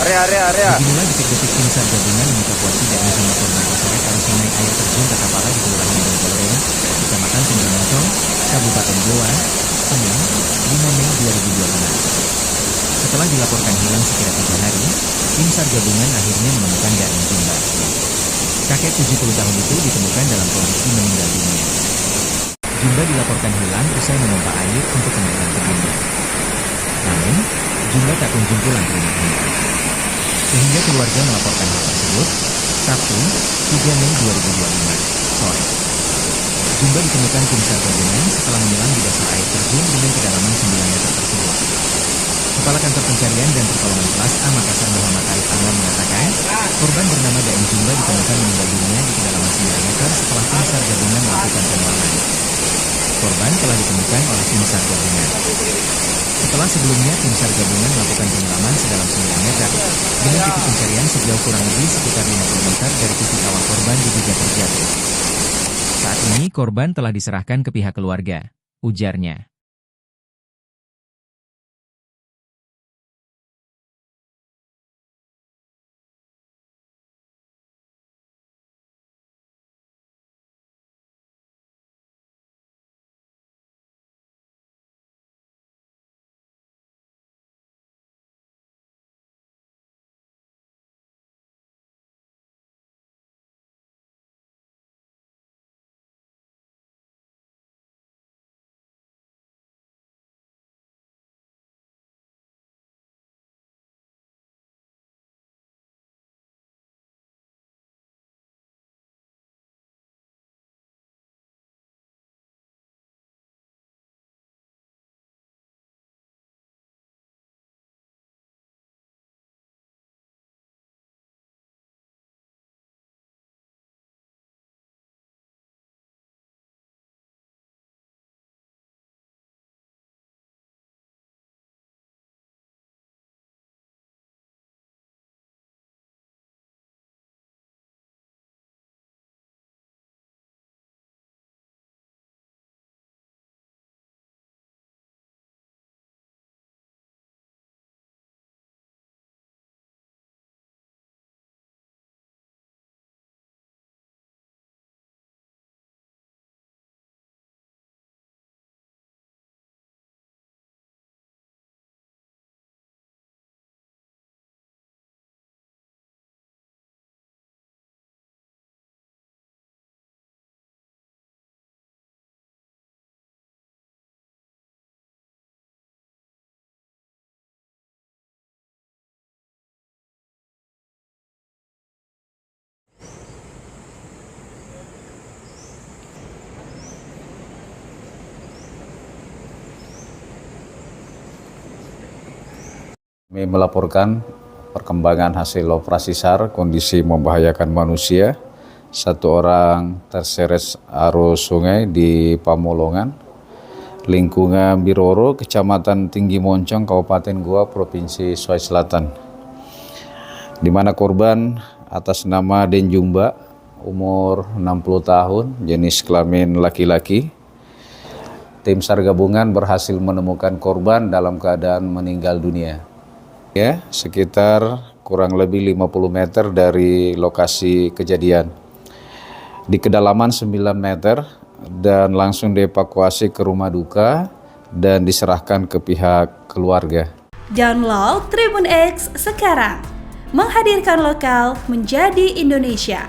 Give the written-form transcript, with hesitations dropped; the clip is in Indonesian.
Beginilah detik-detik tim SAR gabungan mengevakuasi dan menjemput korban terseret arus sungai air terjun Takapala di Kelurahan Dongkoloreng, Kecamatan Sumbermoncong, Kabupaten Goa, Senin, 5 Mei 2025. Setelah dilaporkan hilang sekira 3 hari, tim SAR gabungan akhirnya menemukan Daeng Jumba. Kakek 70 tahun itu ditemukan dalam kondisi meninggal dunia. Jumba dilaporkan hilang usai memompa air untuk kemenangan kebunnya. Namun, Jumba tak kunjung pulang ke rumahnya. Sehingga keluarga melaporkan hal tersebut, Sabtu, 3 Mei 2025, sore. Jumba ditemukan tim SAR gabungan setelah menyelam di dasar air terjun dengan kedalaman 9 meter tersebut. Kepala Kantor Pencarian dan Pertolongan Kelas A Makassar Muhammad Arif Anwar mengatakan, korban bernama Daeng Jumba ditemukan meninggal dunia di kedalaman 9 meter setelah tim SAR gabungan melakukan penyelaman. Korban telah ditemukan oleh tim SAR gabungan. Setelah sebelumnya tim SAR gabungan melakukan penyelaman sedalam 9 meter, dengan titik pencarian sejauh kurang lebih sekitar 50 meter dari titik awal korban diduga terjatuh. Saat ini korban telah diserahkan ke pihak keluarga, ujarnya. Kami melaporkan perkembangan hasil operasi SAR, kondisi membahayakan manusia. 1 orang terseret arus sungai di Pamolongan, lingkungan Biroro, Kecamatan Tinggi Moncong, Kabupaten Goa, Provinsi Sulawesi Selatan. Di mana korban atas nama Daeng Jumba, umur 60 tahun, jenis kelamin laki-laki. Tim SAR gabungan berhasil menemukan korban dalam keadaan meninggal dunia. Ya, sekitar kurang lebih 50 meter dari lokasi kejadian. Di kedalaman 9 meter dan langsung dievakuasi ke rumah duka dan diserahkan ke pihak keluarga. Download Tribun X sekarang, menghadirkan lokal menjadi Indonesia.